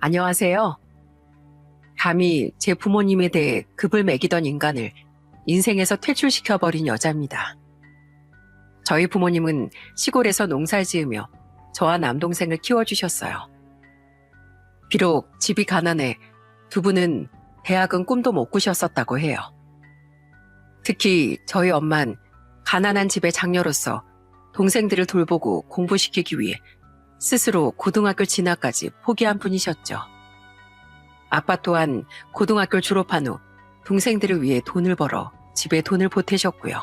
안녕하세요. 감히 제 부모님에 대해 급을 매기던 인간을 인생에서 퇴출시켜버린 여자입니다. 저희 부모님은 시골에서 농사를 지으며 저와 남동생을 키워주셨어요. 비록 집이 가난해 두 분은 대학은 꿈도 못 꾸셨었다고 해요. 특히 저희 엄만 가난한 집의 장녀로서 동생들을 돌보고 공부시키기 위해 스스로 고등학교 진학까지 포기한 분이셨죠. 아빠 또한 고등학교 졸업한 후 동생들을 위해 돈을 벌어 집에 돈을 보태셨고요.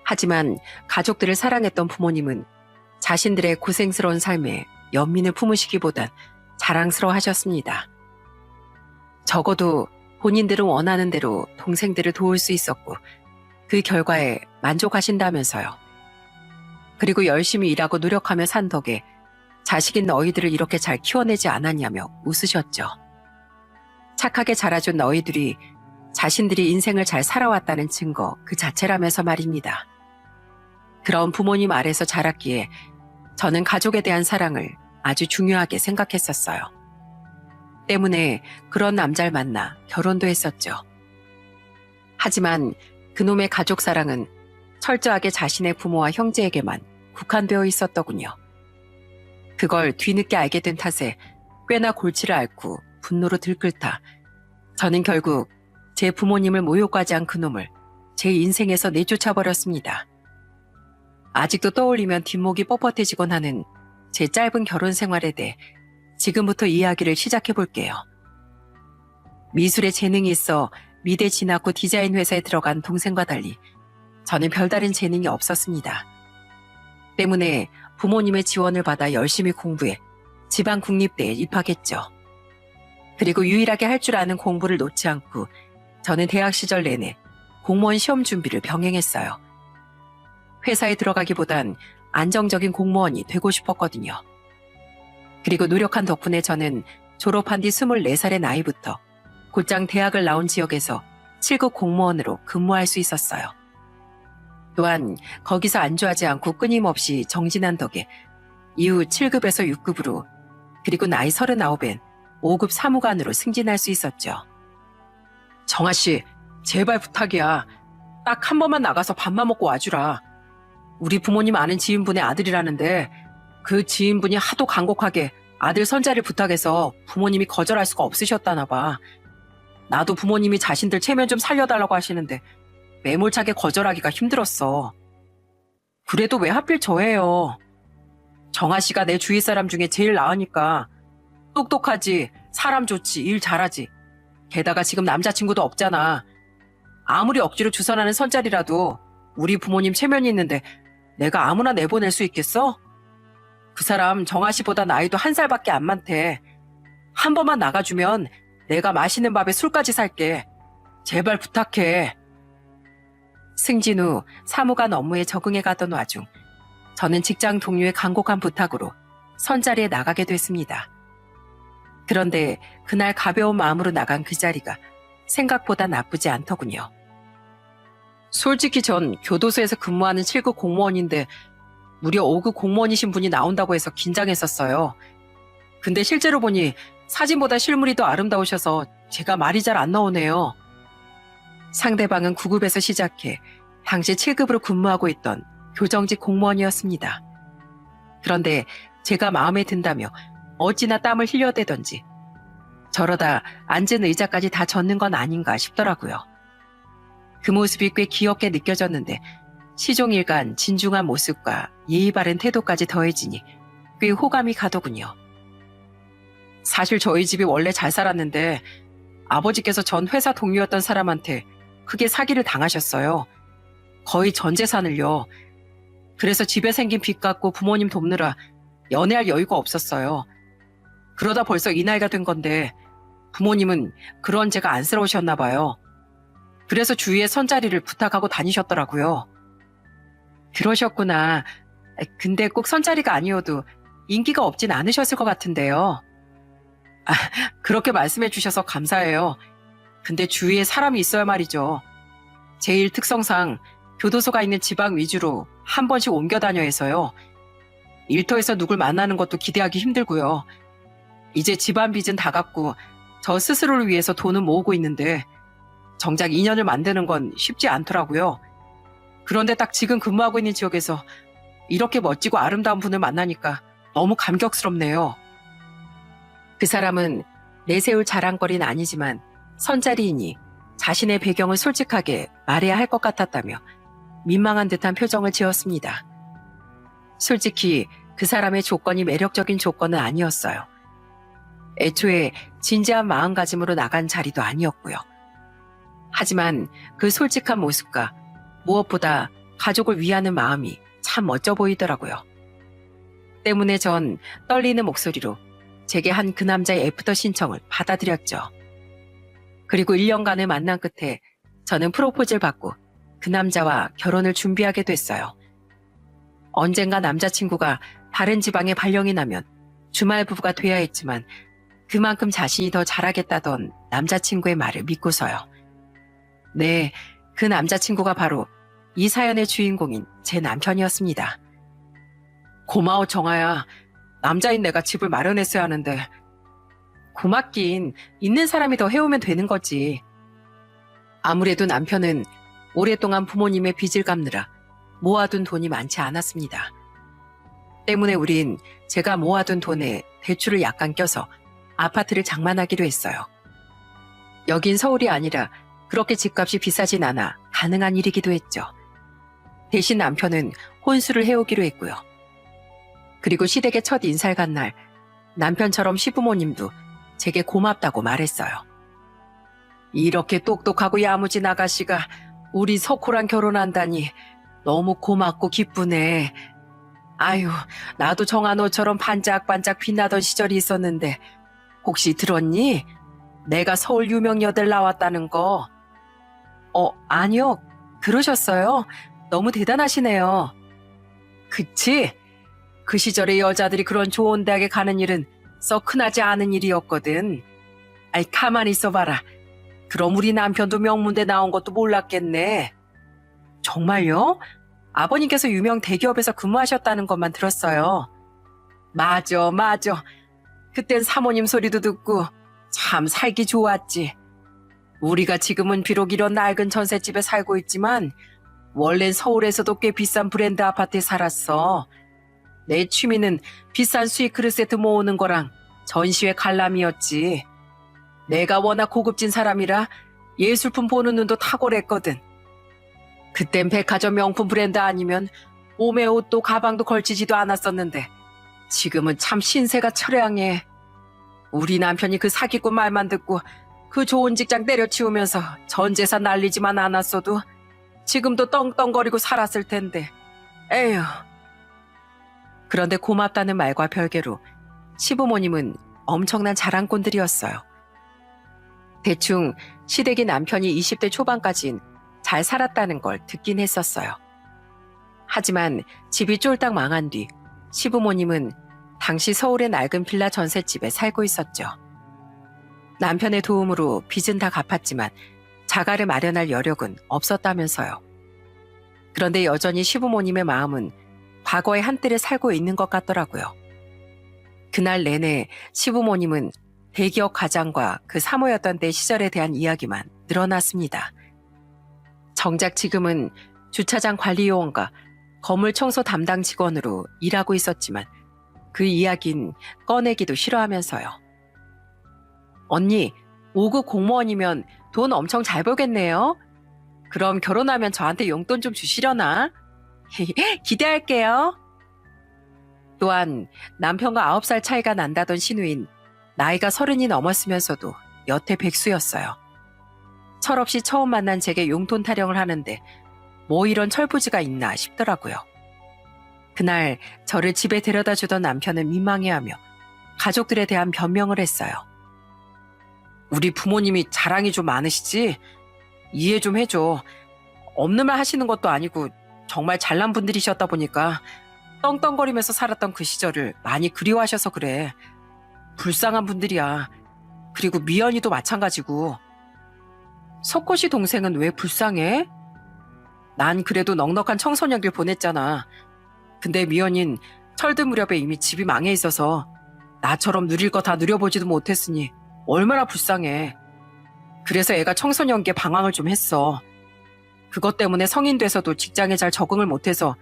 하지만 가족들을 사랑했던 부모님은 자신들의 고생스러운 삶에 연민을 품으시기보단 자랑스러워 하셨습니다. 적어도 본인들은 원하는 대로 동생들을 도울 수 있었고 그 결과에 만족하신다면서요. 그리고 열심히 일하고 노력하며 산 덕에 자식인 너희들을 이렇게 잘 키워내지 않았냐며 웃으셨죠. 착하게 자라준 너희들이 자신들이 인생을 잘 살아왔다는 증거 그 자체라면서 말입니다. 그런 부모님 아래서 자랐기에 저는 가족에 대한 사랑을 아주 중요하게 생각했었어요. 때문에 그런 남자를 만나 결혼도 했었죠. 하지만 그놈의 가족 사랑은 철저하게 자신의 부모와 형제에게만 국한되어 있었더군요. 그걸 뒤늦게 알게 된 탓에 꽤나 골치를 앓고 분노로 들끓다 저는 결국 제 부모님을 모욕까지 한 그놈을 제 인생에서 내쫓아버렸습니다. 아직도 떠올리면 뒷목이 뻣뻣해지곤 하는 제 짧은 결혼 생활에 대해 지금부터 이야기를 시작해볼게요. 미술에 재능이 있어 미대 진학 후 디자인 회사에 들어간 동생과 달리 저는 별다른 재능이 없었습니다. 때문에 부모님의 지원을 받아 열심히 공부해 지방 국립대에 입학했죠. 그리고 유일하게 할 줄 아는 공부를 놓지 않고 저는 대학 시절 내내 공무원 시험 준비를 병행했어요. 회사에 들어가기보단 안정적인 공무원이 되고 싶었거든요. 그리고 노력한 덕분에 저는 졸업한 뒤 24살의 나이부터 곧장 대학을 나온 지역에서 7급 공무원으로 근무할 수 있었어요. 또한 거기서 안주하지 않고 끊임없이 정진한 덕에 이후 7급에서 6급으로 그리고 나이 39엔 5급 사무관으로 승진할 수 있었죠. 정아씨, 제발 부탁이야. 딱 한 번만 나가서 밥만 먹고 와주라. 우리 부모님 아는 지인분의 아들이라는데 그 지인분이 하도 간곡하게 아들 선자를 부탁해서 부모님이 거절할 수가 없으셨다나 봐. 나도 부모님이 자신들 체면 좀 살려달라고 하시는데 매몰차게 거절하기가 힘들었어. 그래도 왜 하필 저예요. 정아 씨가 내 주위 사람 중에 제일 나으니까 똑똑하지, 사람 좋지, 일 잘하지. 게다가 지금 남자친구도 없잖아. 아무리 억지로 주선하는 선자리라도 우리 부모님 체면이 있는데 내가 아무나 내보낼 수 있겠어? 그 사람 정아 씨보다 나이도 1살밖에 안 많대. 한 번만 나가주면 내가 맛있는 밥에 술까지 살게. 제발 부탁해. 승진 후 사무관 업무에 적응해 가던 와중 저는 직장 동료의 간곡한 부탁으로 선자리에 나가게 됐습니다. 그런데 그날 가벼운 마음으로 나간 그 자리가 생각보다 나쁘지 않더군요. 솔직히 전 교도소에서 근무하는 7급 공무원인데 무려 5급 공무원이신 분이 나온다고 해서 긴장했었어요. 근데 실제로 보니 사진보다 실물이 더 아름다우셔서 제가 말이 잘 안 나오네요. 상대방은 9급에서 시작해 당시 7급으로 근무하고 있던 교정직 공무원이었습니다. 그런데 제가 마음에 든다며 어찌나 땀을 흘려대던지 저러다 앉은 의자까지 다 젖는 건 아닌가 싶더라고요. 그 모습이 꽤 귀엽게 느껴졌는데 시종일관 진중한 모습과 예의 바른 태도까지 더해지니 꽤 호감이 가더군요. 사실 저희 집이 원래 잘 살았는데 아버지께서 전 회사 동료였던 사람한테 크게 사기를 당하셨어요. 거의 전 재산을요. 그래서 집에 생긴 빚 갚고 부모님 돕느라 연애할 여유가 없었어요. 그러다 벌써 이 나이가 된 건데 부모님은 그런 제가 안쓰러우셨나 봐요. 그래서 주위에 선자리를 부탁하고 다니셨더라고요. 그러셨구나. 근데 꼭 선자리가 아니어도 인기가 없진 않으셨을 것 같은데요. 그렇게 말씀해 주셔서 감사해요. 근데 주위에 사람이 있어야 말이죠. 제 일 특성상 교도소가 있는 지방 위주로 한 번씩 옮겨 다녀 해서요. 일터에서 누굴 만나는 것도 기대하기 힘들고요. 이제 집안 빚은 다 갚고 저 스스로를 위해서 돈을 모으고 있는데 정작 인연을 만드는 건 쉽지 않더라고요. 그런데 딱 지금 근무하고 있는 지역에서 이렇게 멋지고 아름다운 분을 만나니까 너무 감격스럽네요. 그 사람은 내세울 자랑거리는 아니지만 선자리이니 자신의 배경을 솔직하게 말해야 할 것 같았다며 민망한 듯한 표정을 지었습니다. 솔직히 그 사람의 조건이 매력적인 조건은 아니었어요. 애초에 진지한 마음가짐으로 나간 자리도 아니었고요. 하지만 그 솔직한 모습과 무엇보다 가족을 위하는 마음이 참 멋져 보이더라고요. 때문에 전 떨리는 목소리로 제게 한 그 남자의 애프터 신청을 받아들였죠. 그리고 1년간의 만남 끝에 저는 프로포즈를 받고 그 남자와 결혼을 준비하게 됐어요. 언젠가 남자친구가 다른 지방에 발령이 나면 주말 부부가 돼야 했지만 그만큼 자신이 더 잘하겠다던 남자친구의 말을 믿고서요. 네, 그 남자친구가 바로 이 사연의 주인공인 제 남편이었습니다. 고마워 정아야. 남자인 내가 집을 마련했어야 하는데. 고맙긴 있는 사람이 더 해오면 되는 거지. 아무래도 남편은 오랫동안 부모님의 빚을 갚느라 모아둔 돈이 많지 않았습니다. 때문에 우린 제가 모아둔 돈에 대출을 약간 껴서 아파트를 장만하기로 했어요. 여긴 서울이 아니라 그렇게 집값이 비싸진 않아 가능한 일이기도 했죠. 대신 남편은 혼수를 해오기로 했고요. 그리고 시댁의 첫 인사를 간 날 남편처럼 시부모님도 제게 고맙다고 말했어요. 이렇게 똑똑하고 야무진 아가씨가 우리 석호랑 결혼한다니 너무 고맙고 기쁘네. 아유, 나도 정아 너처럼 반짝반짝 빛나던 시절이 있었는데 혹시 들었니? 내가 서울 유명 여대를 나왔다는 거. 아니요. 그러셨어요? 너무 대단하시네요. 그치? 그 시절에 여자들이 그런 좋은 대학에 가는 일은 썩 흔하지 않은 일이었거든. 아이, 가만히 있어봐라. 그럼 우리 남편도 명문대 나온 것도 몰랐겠네. 정말요? 아버님께서 유명 대기업에서 근무하셨다는 것만 들었어요. 맞아. 그땐 사모님 소리도 듣고 참 살기 좋았지. 우리가 지금은 비록 이런 낡은 전셋집에 살고 있지만 원래는 서울에서도 꽤 비싼 브랜드 아파트에 살았어. 내 취미는 비싼 수익 세트 모으는 거랑 전시회 관람이었지. 내가 워낙 고급진 사람이라 예술품 보는 눈도 탁월했거든. 그땐 백화점 명품 브랜드 아니면 몸에 옷도 가방도 걸치지도 않았었는데 지금은 참 신세가 처량해. 우리 남편이 그 사기꾼 말만 듣고 그 좋은 직장 때려치우면서 전 재산 날리지만 않았어도 지금도 떵떵거리고 살았을 텐데. 에휴. 그런데 고맙다는 말과 별개로 시부모님은 엄청난 자랑꾼들이었어요. 대충 시댁이 남편이 20대 초반까진 잘 살았다는 걸 듣긴 했었어요. 하지만 집이 쫄딱 망한 뒤 시부모님은 당시 서울의 낡은 빌라 전셋집에 살고 있었죠. 남편의 도움으로 빚은 다 갚았지만 자가를 마련할 여력은 없었다면서요. 그런데 여전히 시부모님의 마음은 과거의 한때를 살고 있는 것 같더라고요. 그날 내내 시부모님은 대기업 과장과 그 사모였던 때 시절에 대한 이야기만 늘어났습니다. 정작 지금은 주차장 관리요원과 건물 청소 담당 직원으로 일하고 있었지만 그 이야긴 꺼내기도 싫어하면서요. 언니, 5급 공무원이면 돈 엄청 잘 벌겠네요. 그럼 결혼하면 저한테 용돈 좀 주시려나? 기대할게요. 또한 남편과 9살 차이가 난다던 시누인, 나이가 30이 넘었으면서도 여태 백수였어요. 철없이 처음 만난 제게 용돈 타령을 하는데 뭐 이런 철부지가 있나 싶더라고요. 그날 저를 집에 데려다 주던 남편은 민망해하며 가족들에 대한 변명을 했어요. 우리 부모님이 자랑이 좀 많으시지? 이해 좀 해줘. 없는 말 하시는 것도 아니고 정말 잘난 분들이셨다 보니까 떵떵거리면서 살았던 그 시절을 많이 그리워하셔서 그래. 불쌍한 분들이야. 그리고 미연이도 마찬가지고. 석호 씨 동생은 왜 불쌍해? 난 그래도 넉넉한 청소년길 보냈잖아. 근데 미연인 철든 무렵에 이미 집이 망해 있어서 나처럼 누릴 거 다 누려보지도 못했으니 얼마나 불쌍해. 그래서 애가 청소년기에 방황을 좀 했어. 그것 때문에 성인 돼서도 직장에 잘 적응을 못해서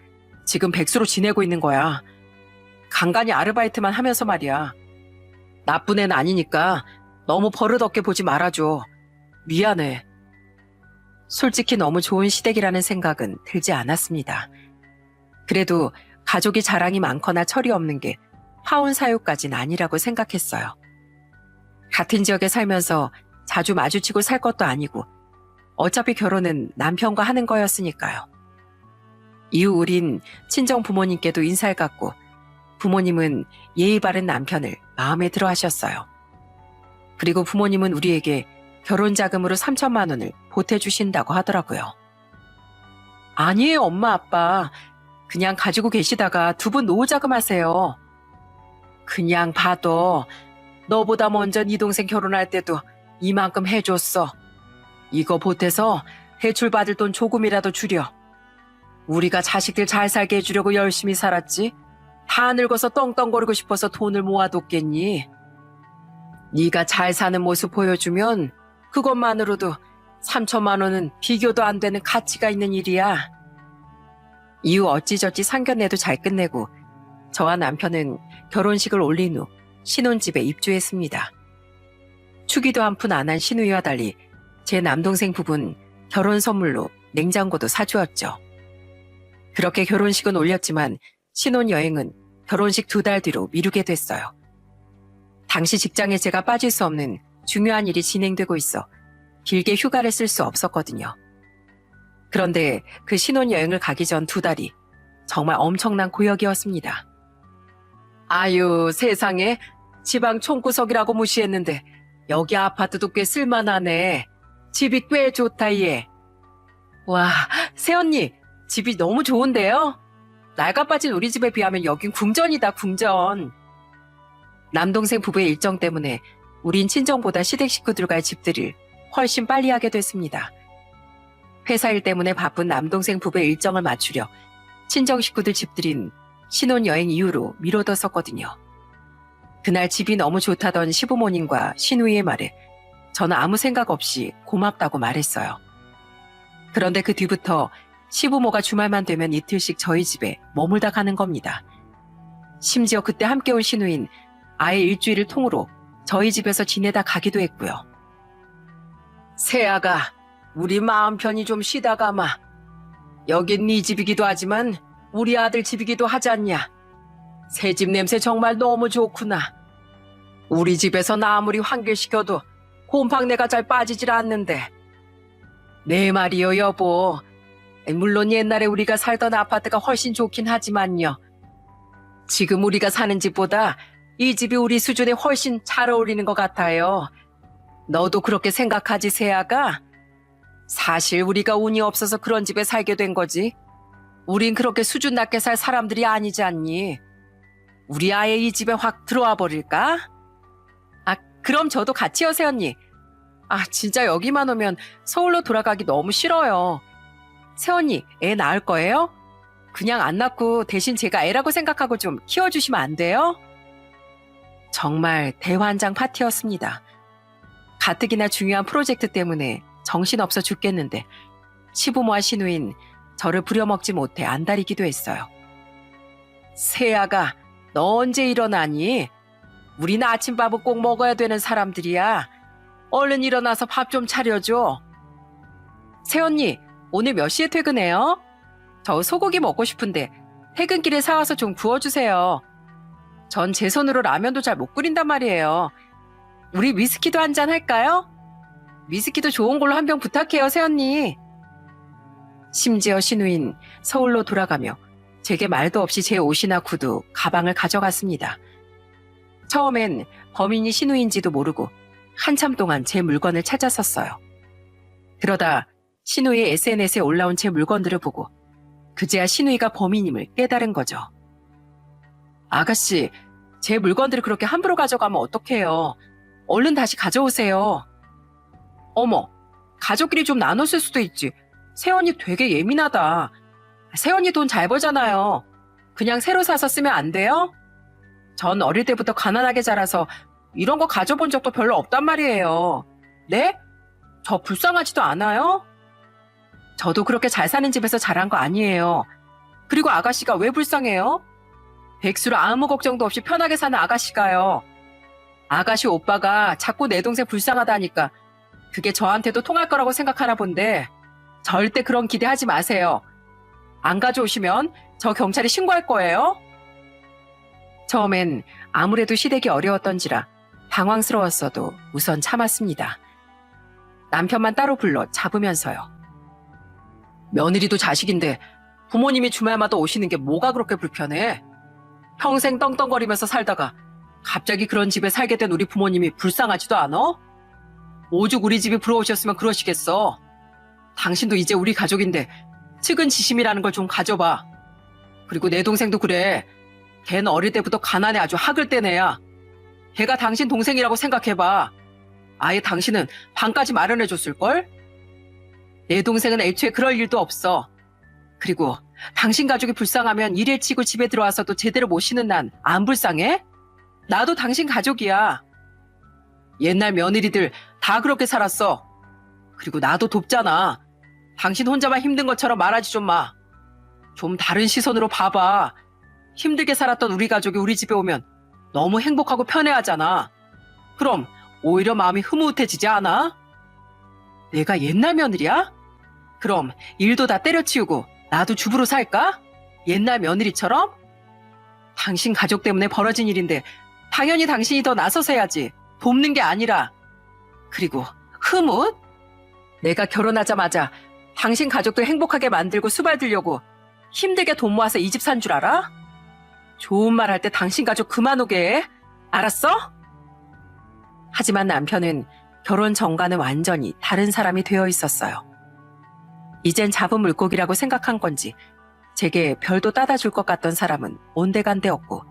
지금 백수로 지내고 있는 거야. 간간히 아르바이트만 하면서 말이야. 나쁜 애는 아니니까 너무 버릇없게 보지 말아줘. 미안해. 솔직히 너무 좋은 시댁이라는 생각은 들지 않았습니다. 그래도 가족이 자랑이 많거나 철이 없는 게 하원 사유까진 아니라고 생각했어요. 같은 지역에 살면서 자주 마주치고 살 것도 아니고 어차피 결혼은 남편과 하는 거였으니까요. 이후 우린 친정 부모님께도 인사를 갖고 부모님은 예의 바른 남편을 마음에 들어 하셨어요. 그리고 부모님은 우리에게 결혼 자금으로 3천만 원을 보태주신다고 하더라고요. 아니에요, 엄마, 아빠. 그냥 가지고 계시다가 두 분 노후 자금 하세요. 그냥 봐도 너보다 먼저 네 동생 결혼할 때도 이만큼 해줬어. 이거 보태서 대출 받을 돈 조금이라도 줄여. 우리가 자식들 잘 살게 해주려고 열심히 살았지. 다 늙어서 떵떵거리고 싶어서 돈을 모아뒀겠니? 네가 잘 사는 모습 보여주면 그것만으로도 3천만 원은 비교도 안 되는 가치가 있는 일이야. 이후 어찌저찌 상견례도 잘 끝내고 저와 남편은 결혼식을 올린 후 신혼집에 입주했습니다. 추기도 한 푼 안 한 시누이와 달리 제 남동생 부부는 결혼 선물로 냉장고도 사주었죠. 그렇게 결혼식은 올렸지만 신혼여행은 결혼식 2달 뒤로 미루게 됐어요. 당시 직장에 제가 빠질 수 없는 중요한 일이 진행되고 있어 길게 휴가를 쓸 수 없었거든요. 그런데 그 신혼여행을 가기 전 2달이 정말 엄청난 고역이었습니다. 아유, 세상에, 지방 총구석이라고 무시했는데 여기 아파트도 꽤 쓸만하네. 집이 꽤 좋다, 얘. 와, 새언니, 집이 너무 좋은데요? 낡아 빠진 우리 집에 비하면 여긴 궁전이다, 궁전. 남동생 부부의 일정 때문에 우린 친정보다 시댁 식구들과의 집들을 훨씬 빨리 하게 됐습니다. 회사 일 때문에 바쁜 남동생 부부의 일정을 맞추려 친정 식구들 집들인 신혼여행 이후로 미뤄뒀었거든요. 그날 집이 너무 좋다던 시부모님과 시누이의 말에 저는 아무 생각 없이 고맙다고 말했어요. 그런데 그 뒤부터 시부모가 주말만 되면 이틀씩 저희 집에 머물다 가는 겁니다. 심지어 그때 함께 온 시누인 아예 일주일을 통으로 저희 집에서 지내다 가기도 했고요. 새아가, 우리 마음 편히 좀 쉬다 가마. 여긴 네 집이기도 하지만 우리 아들 집이기도 하잖냐. 새 집 냄새 정말 너무 좋구나. 우리 집에서 아무리 환기시켜도 곰팡내가 잘 빠지질 않는데. 내 말이요, 여보. 물론 옛날에 우리가 살던 아파트가 훨씬 좋긴 하지만요. 지금 우리가 사는 집보다 이 집이 우리 수준에 훨씬 잘 어울리는 것 같아요. 너도 그렇게 생각하지, 세아가? 사실 우리가 운이 없어서 그런 집에 살게 된 거지. 우린 그렇게 수준 낮게 살 사람들이 아니지 않니? 우리 아예 이 집에 확 들어와 버릴까? 아, 그럼 저도 같이요, 새언니. 아, 진짜 여기만 오면 서울로 돌아가기 너무 싫어요. 새언니, 애 낳을 거예요? 그냥 안 낳고 대신 제가 애라고 생각하고 좀 키워주시면 안 돼요? 정말 대환장 파티였습니다. 가뜩이나 중요한 프로젝트 때문에 정신없어 죽겠는데 시부모와 시누인 저를 부려먹지 못해 안달이기도 했어요. 세아가, 너 언제 일어나니? 우리는 아침밥은 꼭 먹어야 되는 사람들이야. 얼른 일어나서 밥 좀 차려줘. 새언니, 오늘 몇 시에 퇴근해요? 저 소고기 먹고 싶은데 퇴근길에 사와서 좀 구워주세요. 전 제 손으로 라면도 잘 못 끓인단 말이에요. 우리 위스키도 한잔 할까요? 위스키도 좋은 걸로 한 병 부탁해요, 새언니. 심지어 시누인 서울로 돌아가며 제게 말도 없이 제 옷이나 구두, 가방을 가져갔습니다. 처음엔 범인이 시누인지도 모르고 한참 동안 제 물건을 찾았었어요. 그러다 시누이의 SNS에 올라온 제 물건들을 보고 그제야 시누이가 범인임을 깨달은 거죠. 아가씨, 제 물건들을 그렇게 함부로 가져가면 어떡해요. 얼른 다시 가져오세요. 어머, 가족끼리 좀 나눴을 수도 있지. 새언니 되게 예민하다. 새언니 돈 잘 벌잖아요. 그냥 새로 사서 쓰면 안 돼요? 전 어릴 때부터 가난하게 자라서 이런 거 가져본 적도 별로 없단 말이에요. 네? 저 불쌍하지도 않아요? 저도 그렇게 잘 사는 집에서 자란 거 아니에요. 그리고 아가씨가 왜 불쌍해요? 백수로 아무 걱정도 없이 편하게 사는 아가씨가요. 아가씨 오빠가 자꾸 내 동생 불쌍하다니까 그게 저한테도 통할 거라고 생각하나 본데 절대 그런 기대하지 마세요. 안 가져오시면 저 경찰에 신고할 거예요. 처음엔 아무래도 시댁이 어려웠던지라 당황스러웠어도 우선 참았습니다. 남편만 따로 불러 잡으면서요. 며느리도 자식인데 부모님이 주말마다 오시는 게 뭐가 그렇게 불편해? 평생 떵떵거리면서 살다가 갑자기 그런 집에 살게 된 우리 부모님이 불쌍하지도 않아? 오죽 우리 집이 부러우셨으면 그러시겠어. 당신도 이제 우리 가족인데 측은지심이라는 걸 좀 가져봐. 그리고 내 동생도 그래. 걔는 어릴 때부터 가난해 아주 학을 뗀 애야. 걔가 당신 동생이라고 생각해봐. 아예 당신은 방까지 마련해줬을걸? 내 동생은 애초에 그럴 일도 없어. 그리고 당신 가족이 불쌍하면 일에 치고 집에 들어와서도 제대로 못 쉬는 난 안 불쌍해? 나도 당신 가족이야. 옛날 며느리들 다 그렇게 살았어. 그리고 나도 돕잖아. 당신 혼자만 힘든 것처럼 말하지 좀 마. 좀 다른 시선으로 봐봐. 힘들게 살았던 우리 가족이 우리 집에 오면 너무 행복하고 편해하잖아. 그럼 오히려 마음이 흐뭇해지지 않아? 내가 옛날 며느리야? 그럼 일도 다 때려치우고 나도 주부로 살까? 옛날 며느리처럼? 당신 가족 때문에 벌어진 일인데 당연히 당신이 더 나서서 해야지. 돕는 게 아니라. 그리고 흐뭇? 내가 결혼하자마자 당신 가족들 행복하게 만들고 수발들려고 힘들게 돈 모아서 이 집 산 줄 알아? 좋은 말 할 때 당신 가족 그만 오게 해. 알았어? 하지만 남편은 결혼 전과는 완전히 다른 사람이 되어 있었어요. 이젠 잡은 물고기라고 생각한 건지 제게 별도 따다 줄 것 같던 사람은 온데간데없고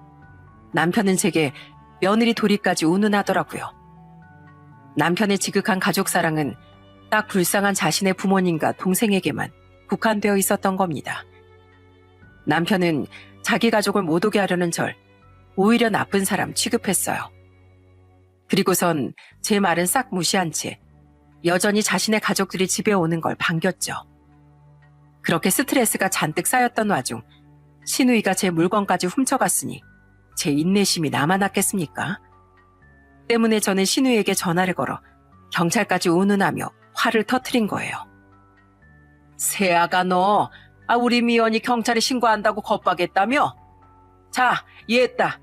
남편은 제게 며느리 도리까지 운운하더라고요. 남편의 지극한 가족사랑은 딱 불쌍한 자신의 부모님과 동생에게만 국한되어 있었던 겁니다. 남편은 자기 가족을 못 오게 하려는 절 오히려 나쁜 사람 취급했어요. 그리고선 제 말은 싹 무시한 채 여전히 자신의 가족들이 집에 오는 걸 반겼죠. 그렇게 스트레스가 잔뜩 쌓였던 와중 시누이가 제 물건까지 훔쳐갔으니 제 인내심이 남아났겠습니까? 때문에 저는 시누이에게 전화를 걸어 경찰까지 운운하며 화를 터뜨린 거예요. 새아가 너, 우리 미연이 경찰에 신고한다고 겁박했다며? 자, 이해했다.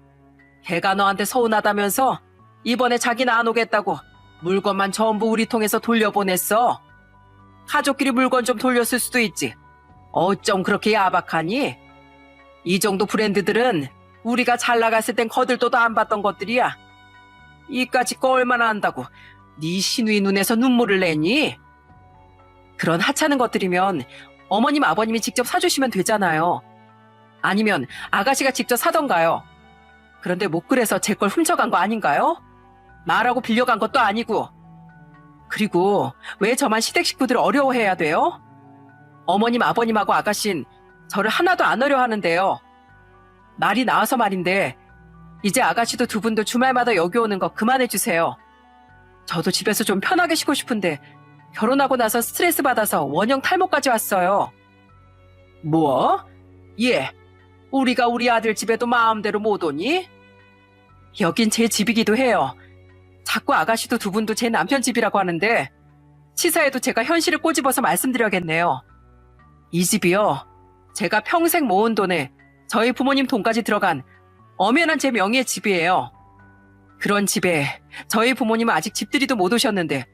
걔가 너한테 서운하다면서 이번에 자기는 안 오겠다고 물건만 전부 우리 통해서 돌려보냈어. 가족끼리 물건 좀 돌렸을 수도 있지. 어쩜 그렇게 야박하니? 이 정도 브랜드들은 우리가 잘 나갔을 땐 거들떠도 안 봤던 것들이야. 이까짓 거 얼마나 한다고 네 시누이 눈에서 눈물을 내니? 그런 하찮은 것들이면 어머님 아버님이 직접 사주시면 되잖아요. 아니면 아가씨가 직접 사던가요. 그런데 못 그래서 제 걸 훔쳐간 거 아닌가요? 말하고 빌려간 것도 아니고. 그리고 왜 저만 시댁 식구들을 어려워해야 돼요? 어머님 아버님하고 아가씨는 저를 하나도 안 어려워하는데요. 말이 나와서 말인데 이제 아가씨도 두 분도 주말마다 여기 오는 거 그만해주세요. 저도 집에서 좀 편하게 쉬고 싶은데 결혼하고 나서 스트레스 받아서 원형 탈모까지 왔어요. 뭐? 예, 우리가 우리 아들 집에도 마음대로 못 오니? 여긴 제 집이기도 해요. 자꾸 아가씨도 두 분도 제 남편 집이라고 하는데 치사해도 제가 현실을 꼬집어서 말씀드려야겠네요. 이 집이요, 제가 평생 모은 돈에 저희 부모님 돈까지 들어간 엄연한 제 명의의 집이에요. 그런 집에 저희 부모님은 아직 집들이도 못 오셨는데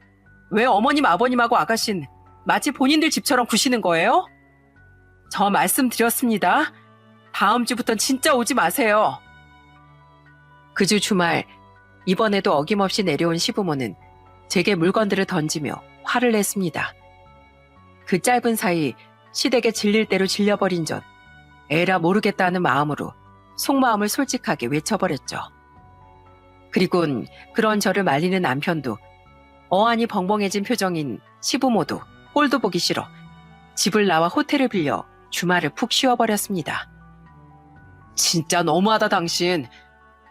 왜 어머님 아버님하고 아가씨는 마치 본인들 집처럼 구시는 거예요? 저 말씀드렸습니다. 다음 주부턴 진짜 오지 마세요. 그 주 주말 이번에도 어김없이 내려온 시부모는 제게 물건들을 던지며 화를 냈습니다. 그 짧은 사이 시댁에 질릴 대로 질려버린 전 에라 모르겠다는 마음으로 속마음을 솔직하게 외쳐버렸죠. 그리곤 그런 저를 말리는 남편도 어안이 벙벙해진 표정인 시부모도 꼴도 보기 싫어 집을 나와 호텔을 빌려 주말을 푹 쉬어버렸습니다. 진짜 너무하다 당신.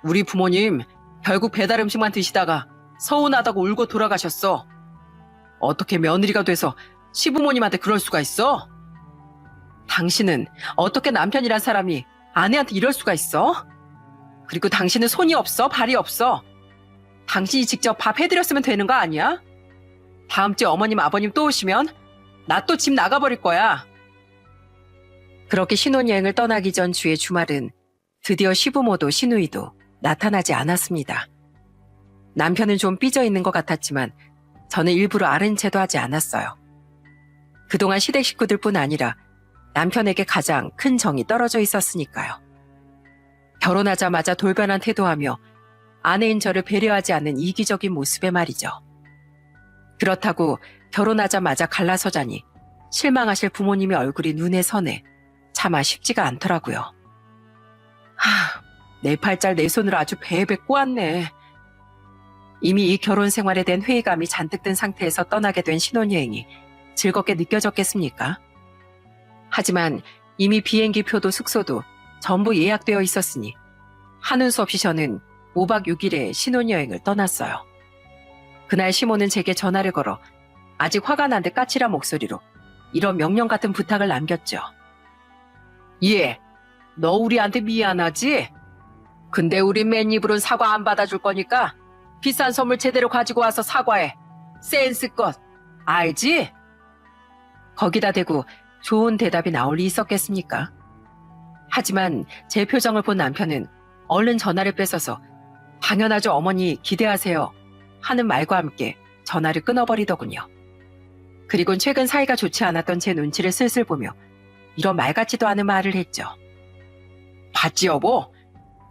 우리 부모님 결국 배달 음식만 드시다가 서운하다고 울고 돌아가셨어. 어떻게 며느리가 돼서 시부모님한테 그럴 수가 있어? 당신은 어떻게 남편이란 사람이 아내한테 이럴 수가 있어? 그리고 당신은 손이 없어, 발이 없어. 당신이 직접 밥 해드렸으면 되는 거 아니야? 다음 주에 어머님, 아버님 또 오시면 나 또 집 나가버릴 거야. 그렇게 신혼여행을 떠나기 전 주의 주말은 드디어 시부모도 시누이도 나타나지 않았습니다. 남편은 좀 삐져있는 것 같았지만 저는 일부러 아는 체도 하지 않았어요. 그동안 시댁 식구들뿐 아니라 남편에게 가장 큰 정이 떨어져 있었으니까요. 결혼하자마자 돌변한 태도하며 아내인 저를 배려하지 않는 이기적인 모습에 말이죠. 그렇다고 결혼하자마자 갈라서자니 실망하실 부모님의 얼굴이 눈에 선해 차마 쉽지가 않더라고요. 내 팔잘 내 손으로 아주 배에 꼬았네. 이미 이 결혼 생활에 대한 회의감이 잔뜩 든 상태에서 떠나게 된 신혼여행이 즐겁게 느껴졌겠습니까? 하지만 이미 비행기 표도 숙소도 전부 예약되어 있었으니 하는 수 없이 저는 5박 6일의 신혼여행을 떠났어요. 그날 시모는 제게 전화를 걸어 아직 화가 난 듯 까칠한 목소리로 이런 명령 같은 부탁을 남겼죠. 예, 너 우리한테 미안하지? 근데 우리 맨입으로는 사과 안 받아줄 거니까 비싼 선물 제대로 가지고 와서 사과해. 센스껏. 알지? 거기다 대고 좋은 대답이 나올 리 있었겠습니까? 하지만 제 표정을 본 남편은 얼른 전화를 뺏어서 당연하죠 어머니 기대하세요 하는 말과 함께 전화를 끊어버리더군요. 그리곤 최근 사이가 좋지 않았던 제 눈치를 슬슬 보며 이런 말 같지도 않은 말을 했죠. 봤지 여보?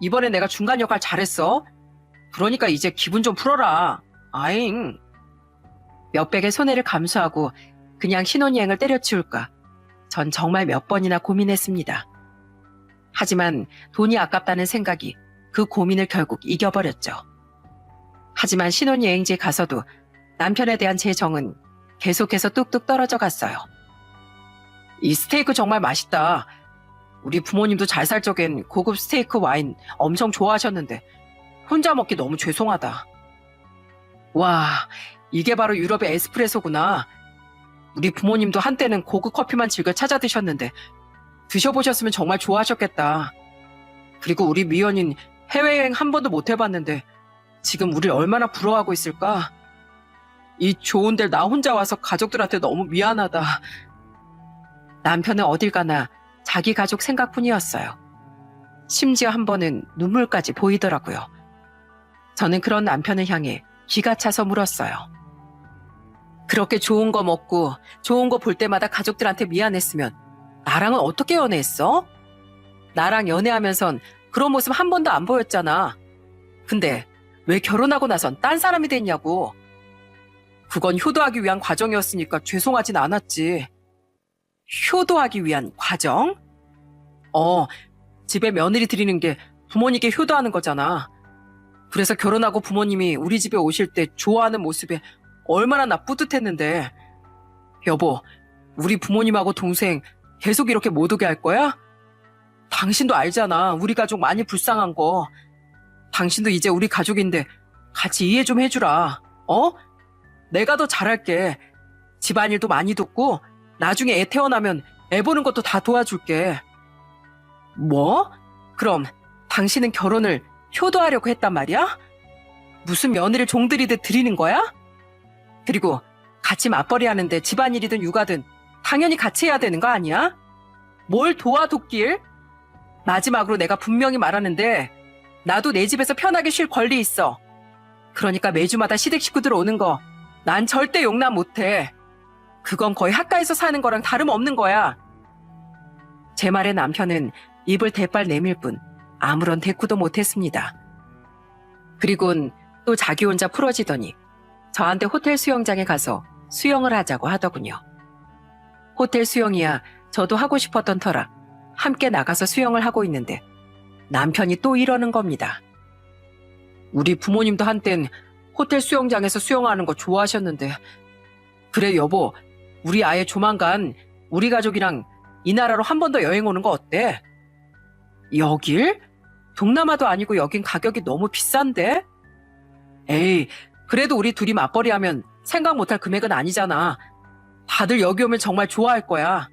이번에 내가 중간 역할 잘했어. 그러니까 이제 기분 좀 풀어라. 아잉. 몇백의 손해를 감수하고 그냥 신혼여행을 때려치울까 전 정말 몇 번이나 고민했습니다. 하지만 돈이 아깝다는 생각이 그 고민을 결국 이겨버렸죠. 하지만 신혼여행지에 가서도 남편에 대한 제 정은 계속해서 뚝뚝 떨어져 갔어요. 이 스테이크 정말 맛있다. 우리 부모님도 잘 살 적엔 고급 스테이크 와인 엄청 좋아하셨는데 혼자 먹기 너무 죄송하다. 와, 이게 바로 유럽의 에스프레소구나. 우리 부모님도 한때는 고급 커피만 즐겨 찾아 드셨는데 드셔보셨으면 정말 좋아하셨겠다. 그리고 우리 미연인 해외여행 한 번도 못 해봤는데 지금 우리 얼마나 부러워하고 있을까? 이 좋은 데를 나 혼자 와서 가족들한테 너무 미안하다. 남편은 어딜 가나 자기 가족 생각뿐이었어요. 심지어 한 번은 눈물까지 보이더라고요. 저는 그런 남편을 향해 기가 차서 물었어요. 그렇게 좋은 거 먹고 좋은 거 볼 때마다 가족들한테 미안했으면 나랑은 어떻게 연애했어? 나랑 연애하면선 그런 모습 한 번도 안 보였잖아. 근데 왜 결혼하고 나선 딴 사람이 됐냐고. 그건 효도하기 위한 과정이었으니까 죄송하진 않았지. 효도하기 위한 과정? 집에 며느리 드리는 게 부모님께 효도하는 거잖아. 그래서 결혼하고 부모님이 우리 집에 오실 때 좋아하는 모습에 얼마나 나 뿌듯했는데. 여보, 우리 부모님하고 동생 계속 이렇게 못 오게 할 거야? 당신도 알잖아. 우리 가족 많이 불쌍한 거. 당신도 이제 우리 가족인데 같이 이해 좀 해주라. 내가 더 잘할게. 집안일도 많이 돕고 나중에 애 태어나면 애 보는 것도 다 도와줄게. 뭐? 그럼 당신은 결혼을 효도하려고 했단 말이야? 무슨 며느리를 종들이듯 드리는 거야? 그리고 같이 맞벌이 하는데 집안일이든 육아든 당연히 같이 해야 되는 거 아니야? 뭘 도와줬길? 마지막으로 내가 분명히 말하는데 나도 내 집에서 편하게 쉴 권리 있어. 그러니까 매주마다 시댁 식구들 오는 거 난 절대 용납 못해. 그건 거의 학가에서 사는 거랑 다름없는 거야. 제 말에 남편은 입을 대빨 내밀 뿐 아무런 대꾸도 못했습니다. 그리곤 또 자기 혼자 풀어지더니 저한테 호텔 수영장에 가서 수영을 하자고 하더군요. 호텔 수영이야 저도 하고 싶었던 터라 함께 나가서 수영을 하고 있는데 남편이 또 이러는 겁니다. 우리 부모님도 한땐 호텔 수영장에서 수영하는 거 좋아하셨는데 그래 여보, 우리 아예 조만간 우리 가족이랑 이 나라로 한 번 더 여행 오는 거 어때? 여길? 동남아도 아니고 여긴 가격이 너무 비싼데? 에이, 그래도 우리 둘이 맞벌이하면 생각 못할 금액은 아니잖아. 다들 여기 오면 정말 좋아할 거야.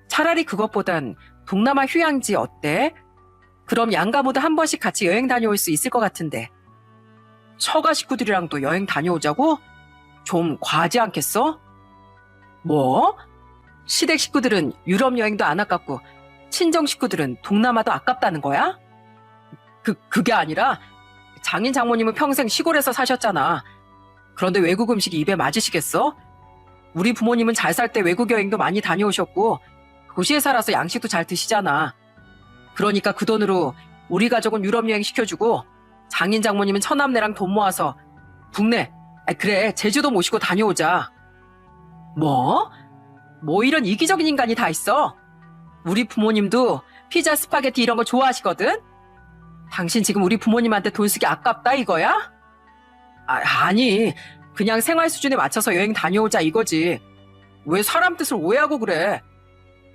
차라리 그것보단 동남아 휴양지 어때? 그럼 양가 모두 한 번씩 같이 여행 다녀올 수 있을 것 같은데. 처가 식구들이랑도 여행 다녀오자고? 좀 과하지 않겠어? 뭐? 시댁 식구들은 유럽 여행도 안 아깝고 친정 식구들은 동남아도 아깝다는 거야? 그게 아니라 장인 장모님은 평생 시골에서 사셨잖아. 그런데 외국 음식이 입에 맞으시겠어? 우리 부모님은 잘 살 때 외국 여행도 많이 다녀오셨고 도시에 살아서 양식도 잘 드시잖아. 그러니까 그 돈으로 우리 가족은 유럽 여행 시켜주고 장인 장모님은 처남네랑 돈 모아서 국내, 그래 제주도 모시고 다녀오자. 뭐? 뭐 이런 이기적인 인간이 다 있어? 우리 부모님도 피자, 스파게티 이런 거 좋아하시거든? 당신 지금 우리 부모님한테 돈 쓰기 아깝다 이거야? 아니, 그냥 생활 수준에 맞춰서 여행 다녀오자 이거지. 왜 사람 뜻을 오해하고 그래?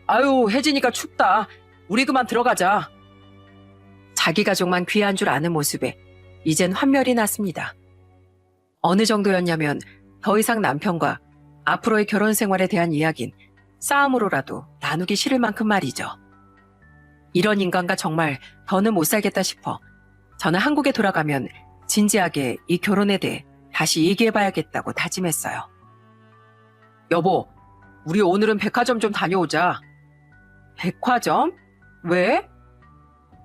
아유, 혜진이가 춥다. 우리 그만 들어가자. 자기 가족만 귀한 줄 아는 모습에 이젠 환멸이 났습니다. 어느 정도였냐면 더 이상 남편과 앞으로의 결혼 생활에 대한 이야기는 싸움으로라도 나누기 싫을 만큼 말이죠. 이런 인간과 정말 더는 못 살겠다 싶어 저는 한국에 돌아가면 진지하게 이 결혼에 대해 다시 얘기해봐야겠다고 다짐했어요. 여보, 우리 오늘은 백화점 좀 다녀오자. 백화점? 왜?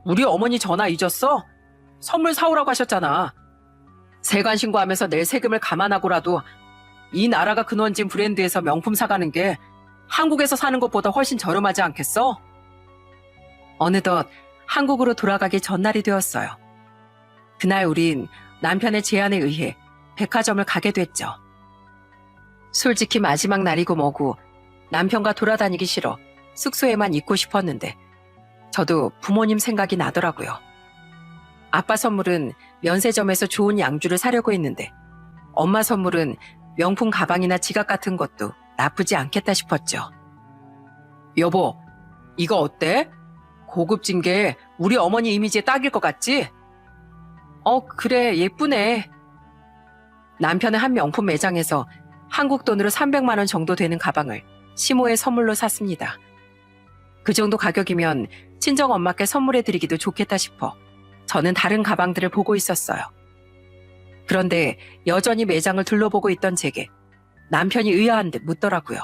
우리 어머니 전화 잊었어? 선물 사오라고 하셨잖아. 세관 신고하면서 낼 세금을 감안하고라도 이 나라가 근원진 브랜드에서 명품 사가는 게 한국에서 사는 것보다 훨씬 저렴하지 않겠어? 어느덧 한국으로 돌아가기 전날이 되었어요. 그날 우린 남편의 제안에 의해 백화점을 가게 됐죠. 솔직히 마지막 날이고 뭐고 남편과 돌아다니기 싫어 숙소에만 있고 싶었는데 저도 부모님 생각이 나더라고요. 아빠 선물은 면세점에서 좋은 양주를 사려고 했는데 엄마 선물은 명품 가방이나 지갑 같은 것도 나쁘지 않겠다 싶었죠. 여보, 이거 어때? 고급진 게 우리 어머니 이미지에 딱일 것 같지? 그래, 예쁘네. 남편은 한 명품 매장에서 한국 돈으로 300만 원 정도 되는 가방을 시모의 선물로 샀습니다. 그 정도 가격이면 친정 엄마께 선물해드리기도 좋겠다 싶어 저는 다른 가방들을 보고 있었어요. 그런데 여전히 매장을 둘러보고 있던 제게 남편이 의아한 듯 묻더라고요.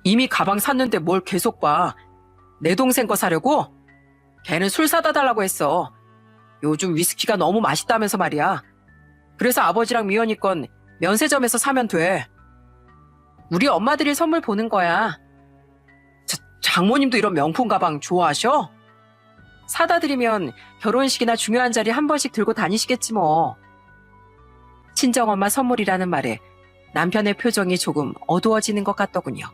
이미 가방 샀는데 뭘 계속 봐. 내 동생 거 사려고? 걔는 술 사다 달라고 했어. 요즘 위스키가 너무 맛있다면서 말이야. 그래서 아버지랑 미연이 건 면세점에서 사면 돼. 우리 엄마들이 선물 보는 거야. 장모님도 이런 명품 가방 좋아하셔? 사다 드리면 결혼식이나 중요한 자리 한 번씩 들고 다니시겠지 뭐. 친정엄마 선물이라는 말에 남편의 표정이 조금 어두워지는 것 같더군요.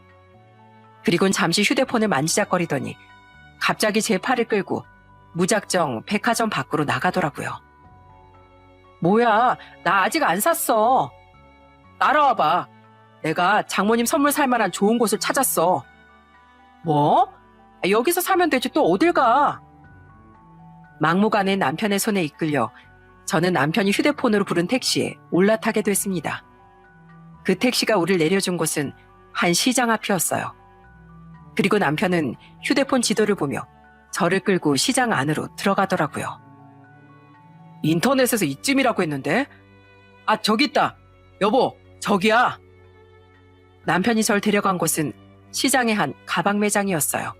그리곤 잠시 휴대폰을 만지작거리더니 갑자기 제 팔을 끌고 무작정 백화점 밖으로 나가더라고요. 뭐야, 나 아직 안 샀어. 따라와봐. 내가 장모님 선물 살 만한 좋은 곳을 찾았어. 뭐? 여기서 사면 되지 또 어딜 가? 막무가내 남편의 손에 이끌려 저는 남편이 휴대폰으로 부른 택시에 올라타게 됐습니다. 그 택시가 우리를 내려준 곳은 한 시장 앞이었어요. 그리고 남편은 휴대폰 지도를 보며 저를 끌고 시장 안으로 들어가더라고요. 인터넷에서 이쯤이라고 했는데? 저기 있다. 여보, 저기야. 남편이 절 데려간 곳은 시장의 한 가방 매장이었어요.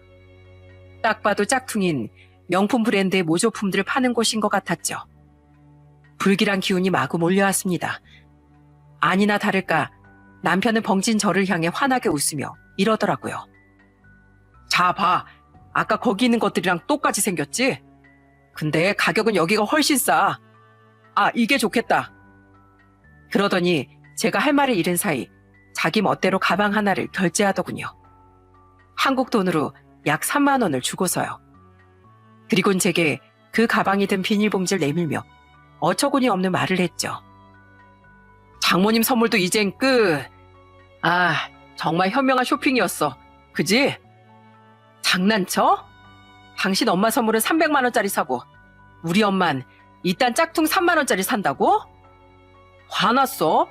딱 봐도 짝퉁인 명품 브랜드의 모조품들을 파는 곳인 것 같았죠. 불길한 기운이 마구 몰려왔습니다. 아니나 다를까 남편은 벙찐 저를 향해 환하게 웃으며 이러더라고요. 자, 봐. 아까 거기 있는 것들이랑 똑같이 생겼지? 근데 가격은 여기가 훨씬 싸. 이게 좋겠다. 그러더니 제가 할 말을 잃은 사이 자기 멋대로 가방 하나를 결제하더군요. 한국 돈으로 약 3만 원을 주고서요. 그리곤 제게 그 가방이 든 비닐봉지를 내밀며 어처구니 없는 말을 했죠. 장모님 선물도 이젠 끝. 정말 현명한 쇼핑이었어. 그지? 장난쳐? 당신 엄마 선물은 300만 원짜리 사고 우리 엄만 이딴 짝퉁 3만 원짜리 산다고? 화났어?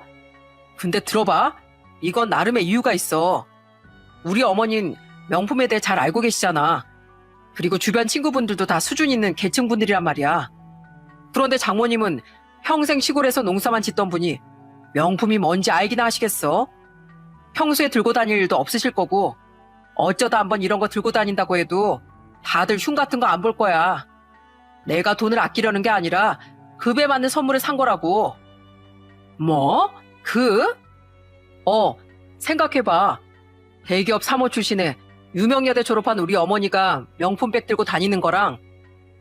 근데 들어봐. 이건 나름의 이유가 있어. 우리 어머니는 명품에 대해 잘 알고 계시잖아. 그리고 주변 친구분들도 다 수준 있는 계층 분들이란 말이야. 그런데 장모님은 평생 시골에서 농사만 짓던 분이 명품이 뭔지 알기나 하시겠어? 평소에 들고 다닐 일도 없으실 거고 어쩌다 한번 이런 거 들고 다닌다고 해도 다들 흉 같은 거 안 볼 거야. 내가 돈을 아끼려는 게 아니라 급에 맞는 선물을 산 거라고. 뭐? 생각해봐. 대기업 사모 출신에 유명여대 졸업한 우리 어머니가 명품백 들고 다니는 거랑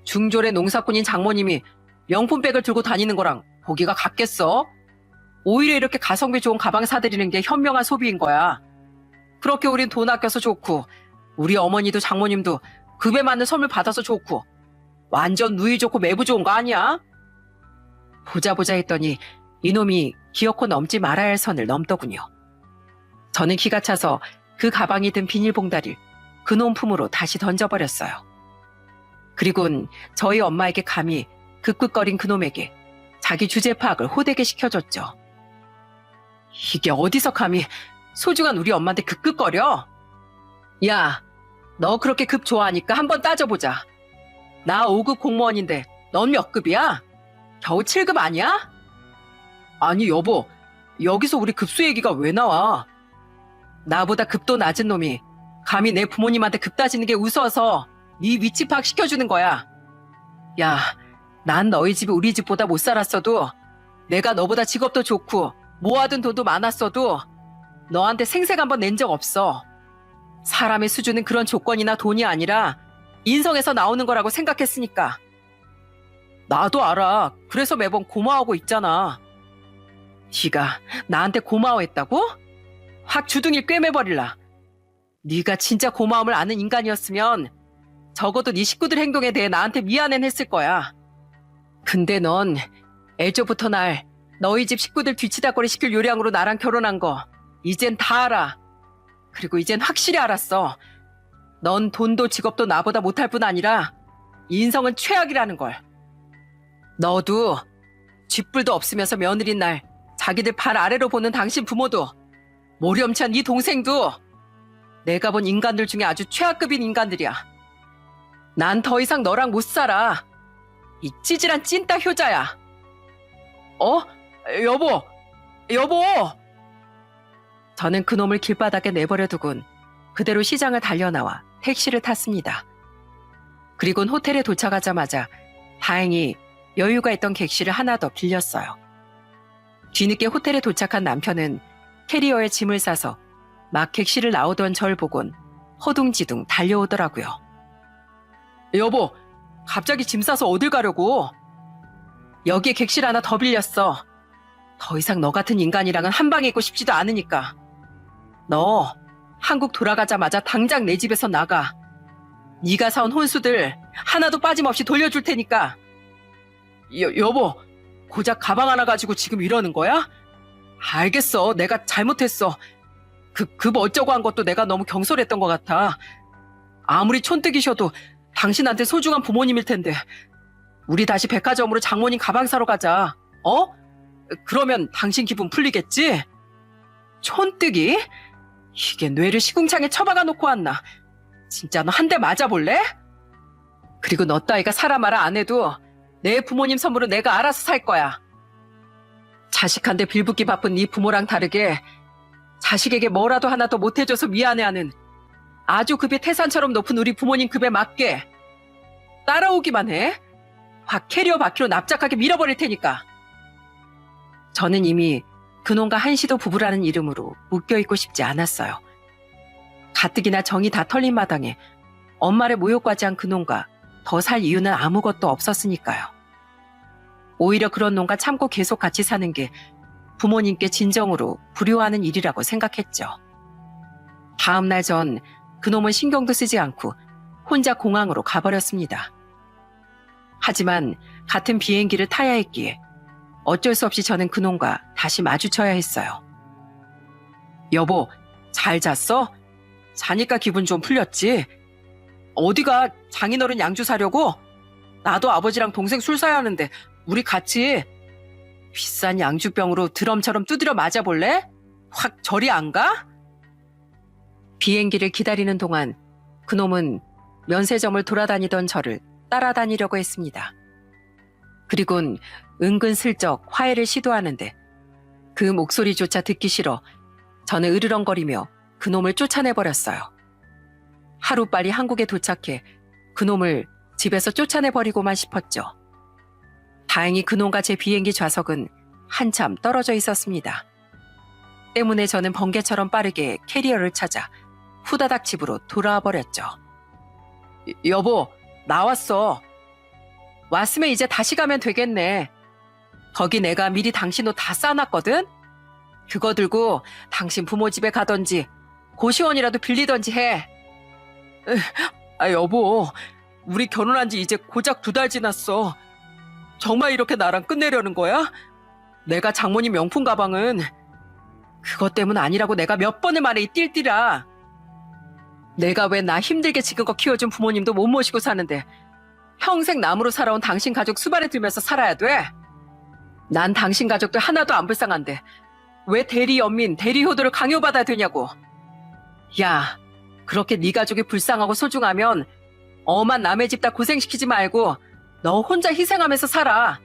중졸의 농사꾼인 장모님이 명품백을 들고 다니는 거랑 보기가 같겠어? 오히려 이렇게 가성비 좋은 가방 사드리는 게 현명한 소비인 거야. 그렇게 우린 돈 아껴서 좋고 우리 어머니도 장모님도 급에 맞는 선물 받아서 좋고 완전 누이 좋고 매부 좋은 거 아니야? 보자 했더니 이놈이 기어코 넘지 말아야 할 선을 넘더군요. 저는 기가 차서 그 가방이 든 비닐봉다리를 그놈 품으로 다시 던져버렸어요. 그리곤 저희 엄마에게 감히 극극거린 그놈에게 자기 주제 파악을 호되게 시켜줬죠. 이게 어디서 감히 소중한 우리 엄마한테 극극거려? 야, 너 그렇게 급 좋아하니까 한번 따져보자. 나 5급 공무원인데 넌 몇 급이야? 겨우 7급 아니야? 아니 여보, 여기서 우리 급수 얘기가 왜 나와? 나보다 급도 낮은 놈이 감히 내 부모님한테 급 따지는 게 우스워서 네 위치 파악 시켜주는 거야. 야, 난 너희 집이 우리 집보다 못 살았어도 내가 너보다 직업도 좋고 모아둔 돈도 많았어도 너한테 생색 한번 낸 적 없어. 사람의 수준은 그런 조건이나 돈이 아니라 인성에서 나오는 거라고 생각했으니까. 나도 알아. 그래서 매번 고마워하고 있잖아. 네가 나한테 고마워했다고? 확 주둥이 꿰매버릴라. 네가 진짜 고마움을 아는 인간이었으면 적어도 네 식구들 행동에 대해 나한테 미안은 했을 거야. 근데 넌 애초부터 날 너희 집 식구들 뒤치다거리 시킬 요량으로 나랑 결혼한 거 이젠 다 알아. 그리고 이젠 확실히 알았어. 넌 돈도 직업도 나보다 못할 뿐 아니라 인성은 최악이라는 걸. 너도 쥐뿔도 없으면서 며느린 날 자기들 발 아래로 보는 당신 부모도 모렴치한 네 동생도 내가 본 인간들 중에 아주 최악급인 인간들이야. 난 더 이상 너랑 못 살아. 이 찌질한 찐따 효자야. 여보! 저는 그놈을 길바닥에 내버려 두곤 그대로 시장을 달려나와 택시를 탔습니다. 그리곤 호텔에 도착하자마자 다행히 여유가 있던 객실을 하나 더 빌렸어요. 뒤늦게 호텔에 도착한 남편은 캐리어에 짐을 싸서 막 객실을 나오던 절 보곤 허둥지둥 달려오더라고요. 여보, 갑자기 짐 싸서 어딜 가려고? 여기에 객실 하나 더 빌렸어. 더 이상 너 같은 인간이랑은 한 방에 있고 싶지도 않으니까. 너 한국 돌아가자마자 당장 내 집에서 나가. 네가 사온 혼수들 하나도 빠짐없이 돌려줄 테니까. 여보, 고작 가방 하나 가지고 지금 이러는 거야? 알겠어, 내가 잘못했어. 급 어쩌고 한 것도 내가 너무 경솔했던 것 같아. 아무리 촌뜨기셔도 당신한테 소중한 부모님일 텐데. 우리 다시 백화점으로 장모님 가방 사러 가자. 그러면 당신 기분 풀리겠지? 촌뜨기? 이게 뇌를 시궁창에 처박아 놓고 왔나. 진짜 너 한 대 맞아볼래? 그리고 너 따위가 사라 마라 안 해도 내 부모님 선물은 내가 알아서 살 거야. 자식한테 빌붙기 바쁜 네 부모랑 다르게 자식에게 뭐라도 하나 더 못해줘서 미안해하는 아주 급이 태산처럼 높은 우리 부모님 급에 맞게 따라오기만 해. 확 캐리어 바퀴로 납작하게 밀어버릴 테니까. 저는 이미 그놈과 한시도 부부라는 이름으로 묶여있고 싶지 않았어요. 가뜩이나 정이 다 털린 마당에 엄마를 모욕까지 한 그놈과 더 살 이유는 아무것도 없었으니까요. 오히려 그런 놈과 참고 계속 같이 사는 게 부모님께 진정으로 불효하는 일이라고 생각했죠. 다음 날 전 그놈은 신경도 쓰지 않고 혼자 공항으로 가버렸습니다. 하지만 같은 비행기를 타야 했기에 어쩔 수 없이 저는 그놈과 다시 마주쳐야 했어요. 여보, 잘 잤어? 자니까 기분 좀 풀렸지? 어디가 장인어른 양주 사려고? 나도 아버지랑 동생 술 사야 하는데 우리 같이 비싼 양주병으로 드럼처럼 두드려 맞아볼래? 확 절이 안 가? 비행기를 기다리는 동안 그놈은 면세점을 돌아다니던 저를 따라다니려고 했습니다. 그리곤 은근슬쩍 화해를 시도하는데 그 목소리조차 듣기 싫어 저는 으르렁거리며 그놈을 쫓아내버렸어요. 하루빨리 한국에 도착해 그놈을 집에서 쫓아내버리고만 싶었죠. 다행히 그놈과 제 비행기 좌석은 한참 떨어져 있었습니다. 때문에 저는 번개처럼 빠르게 캐리어를 찾아 후다닥 집으로 돌아와 버렸죠. 여보, 나왔어. 왔으면 이제 다시 가면 되겠네. 거기 내가 미리 당신 옷 다 싸놨거든? 그거 들고 당신 부모 집에 가던지 고시원이라도 빌리던지 해. 여보, 우리 결혼한 지 이제 고작 2달 지났어. 정말 이렇게 나랑 끝내려는 거야? 내가 장모님 명품 가방은 그것 때문 아니라고 내가 몇 번을 말해 이 띨띨아. 내가 왜 나 힘들게 지금껏 키워준 부모님도 못 모시고 사는데 평생 남으로 살아온 당신 가족 수발에 들면서 살아야 돼? 난 당신 가족들 하나도 안 불쌍한데 왜 대리 연민, 대리 효도를 강요받아야 되냐고. 야, 그렇게 네 가족이 불쌍하고 소중하면 엄한 남의 집 다 고생시키지 말고 너 혼자 희생하면서 살아.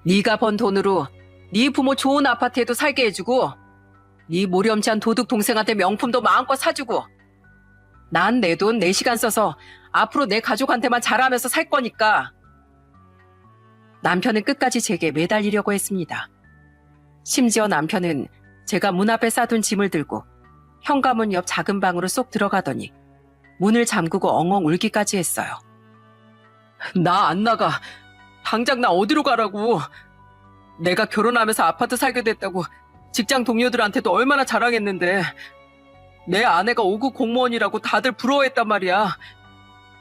네가 번 돈으로 네 부모 좋은 아파트에도 살게 해주고 네 모렴치한 도둑 동생한테 명품도 마음껏 사주고 난 내 돈, 내 시간 써서 앞으로 내 가족한테만 잘하면서 살 거니까. 남편은 끝까지 제게 매달리려고 했습니다. 심지어 남편은 제가 문 앞에 싸둔 짐을 들고 현관문 옆 작은 방으로 쏙 들어가더니 문을 잠그고 엉엉 울기까지 했어요. 나 안 나가. 당장 나 어디로 가라고. 내가 결혼하면서 아파트 살게 됐다고 직장 동료들한테도 얼마나 자랑했는데 내 아내가 5급 공무원이라고 다들 부러워했단 말이야.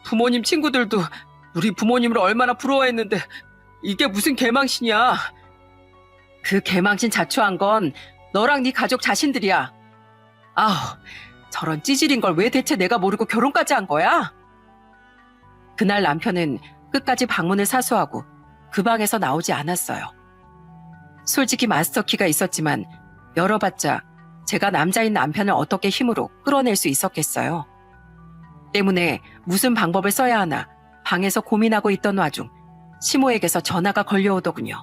부모님 친구들도 우리 부모님을 얼마나 부러워했는데 이게 무슨 개망신이야. 그 개망신 자초한 건 너랑 네 가족 자신들이야. 아우, 저런 찌질인 걸 왜 대체 내가 모르고 결혼까지 한 거야? 그날 남편은 끝까지 방문을 사수하고 그 방에서 나오지 않았어요. 솔직히 마스터키가 있었지만 열어봤자 제가 남자인 남편을 어떻게 힘으로 끌어낼 수 있었겠어요. 때문에 무슨 방법을 써야 하나 방에서 고민하고 있던 와중 시모에게서 전화가 걸려오더군요.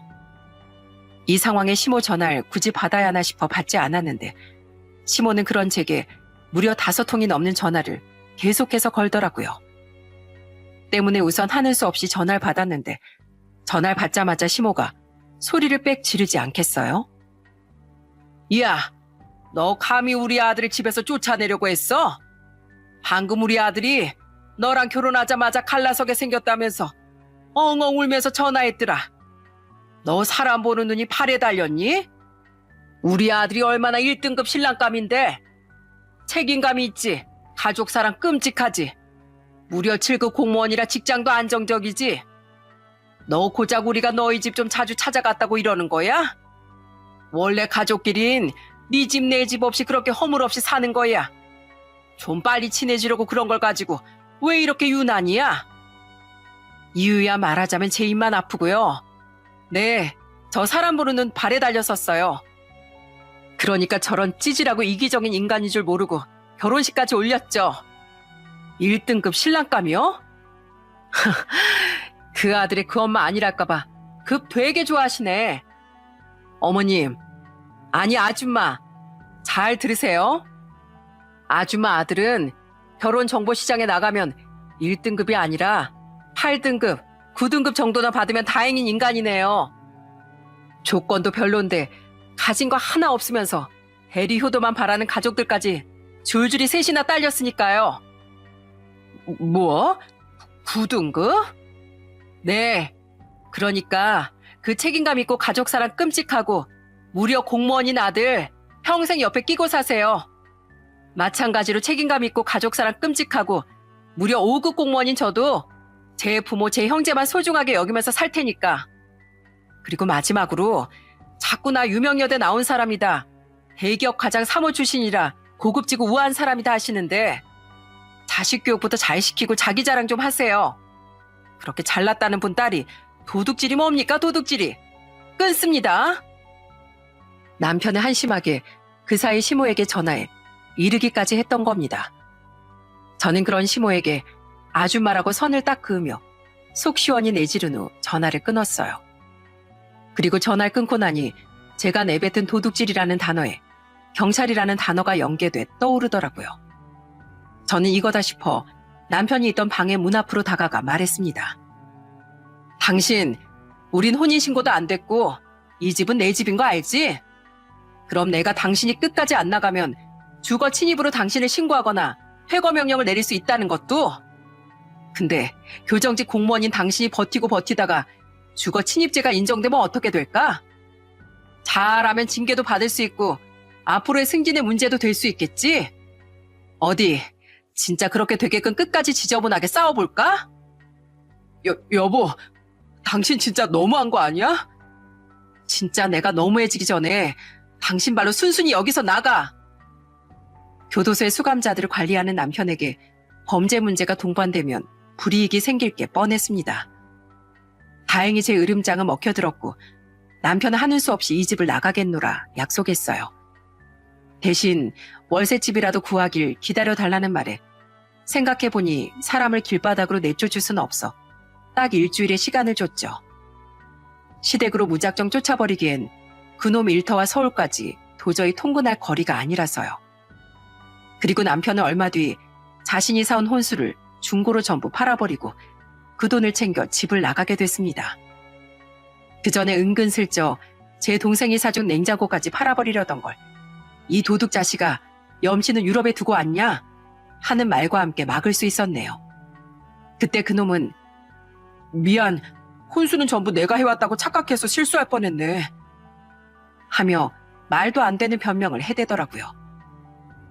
이 상황에 시모 전화를 굳이 받아야 하나 싶어 받지 않았는데 시모는 그런 제게 무려 5통이 넘는 전화를 계속해서 걸더라고요. 때문에 우선 하는 수 없이 전화를 받았는데 전화를 받자마자 시모가 소리를 빽 지르지 않겠어요? 야, 너 감히 우리 아들을 집에서 쫓아내려고 했어? 방금 우리 아들이 너랑 결혼하자마자 갈라서게 생겼다면서 엉엉 울면서 전화했더라. 너 사람 보는 눈이 팔에 달렸니? 우리 아들이 얼마나 1등급 신랑감인데 책임감이 있지. 가족 사랑 끔찍하지. 무려 7급 공무원이라 직장도 안정적이지. 너 고작 우리가 너희 집 좀 자주 찾아갔다고 이러는 거야? 원래 가족끼린 네 집 내 집 없이 그렇게 허물없이 사는 거야. 좀 빨리 친해지려고 그런 걸 가지고 왜 이렇게 유난이야? 이유야 말하자면 제 입만 아프고요. 네, 저 사람 보는 눈 발에 달렸었어요. 그러니까 저런 찌질하고 이기적인 인간인 줄 모르고 결혼식까지 올렸죠. 1등급 신랑감이요? 그 아들이 그 엄마 아니랄까봐 급 되게 좋아하시네. 어머님, 아니 아줌마, 잘 들으세요. 아줌마 아들은 결혼정보시장에 나가면 1등급이 아니라 8등급, 9등급 정도나 받으면 다행인 인간이네요. 조건도 별론데 가진 거 하나 없으면서 대리 효도만 바라는 가족들까지 줄줄이 셋이나 딸렸으니까요. 뭐? 9등급? 네, 그러니까 그 책임감 있고 가족사랑 끔찍하고 무려 공무원인 아들 평생 옆에 끼고 사세요. 마찬가지로 책임감 있고 가족사랑 끔찍하고 무려 5급 공무원인 저도 제 부모, 제 형제만 소중하게 여기면서 살 테니까. 그리고 마지막으로 자꾸 나 유명여대 나온 사람이다. 대기업 과장 사모 출신이라 고급지고 우아한 사람이다 하시는데 자식 교육부터 잘 시키고 자기 자랑 좀 하세요. 그렇게 잘났다는 분 딸이 도둑질이 뭡니까, 도둑질이. 끊습니다. 남편은 한심하게 그 사이 시모에게 전화해 이르기까지 했던 겁니다. 저는 그런 시모에게 아줌마라고 선을 딱 그으며 속 시원히 내지른 후 전화를 끊었어요. 그리고 전화를 끊고 나니 제가 내뱉은 도둑질이라는 단어에 경찰이라는 단어가 연계돼 떠오르더라고요. 저는 이거다 싶어 남편이 있던 방의 문 앞으로 다가가 말했습니다. 당신, 우린 혼인신고도 안 됐고 이 집은 내 집인 거 알지? 그럼 내가 당신이 끝까지 안 나가면 주거 침입으로 당신을 신고하거나 퇴거 명령을 내릴 수 있다는 것도. 근데 교정직 공무원인 당신이 버티고 버티다가 주거 침입죄가 인정되면 어떻게 될까? 잘하면 징계도 받을 수 있고 앞으로의 승진의 문제도 될 수 있겠지? 어디 진짜 그렇게 되게끔 끝까지 지저분하게 싸워볼까? 여보, 당신 진짜 너무한 거 아니야? 진짜 내가 너무해지기 전에 당신 발로 순순히 여기서 나가. 교도소의 수감자들을 관리하는 남편에게 범죄 문제가 동반되면 불이익이 생길 게 뻔했습니다. 다행히 제 으름장은 먹혀들었고 남편은 하는 수 없이 이 집을 나가겠노라 약속했어요. 대신 월세집이라도 구하길 기다려달라는 말에 생각해보니 사람을 길바닥으로 내쫓을 수는 없어 딱 일주일의 시간을 줬죠. 시댁으로 무작정 쫓아버리기엔 그놈 일터와 서울까지 도저히 통근할 거리가 아니라서요. 그리고 남편은 얼마 뒤 자신이 사온 혼수를 중고로 전부 팔아버리고 그 돈을 챙겨 집을 나가게 됐습니다. 그 전에 은근슬쩍 제 동생이 사준 냉장고까지 팔아버리려던 걸 이 도둑 자식아, 염치는 유럽에 두고 왔냐? 하는 말과 함께 막을 수 있었네요. 그때 그놈은 미안, 혼수는 전부 내가 해왔다고 착각해서 실수할 뻔했네 하며 말도 안 되는 변명을 해대더라고요.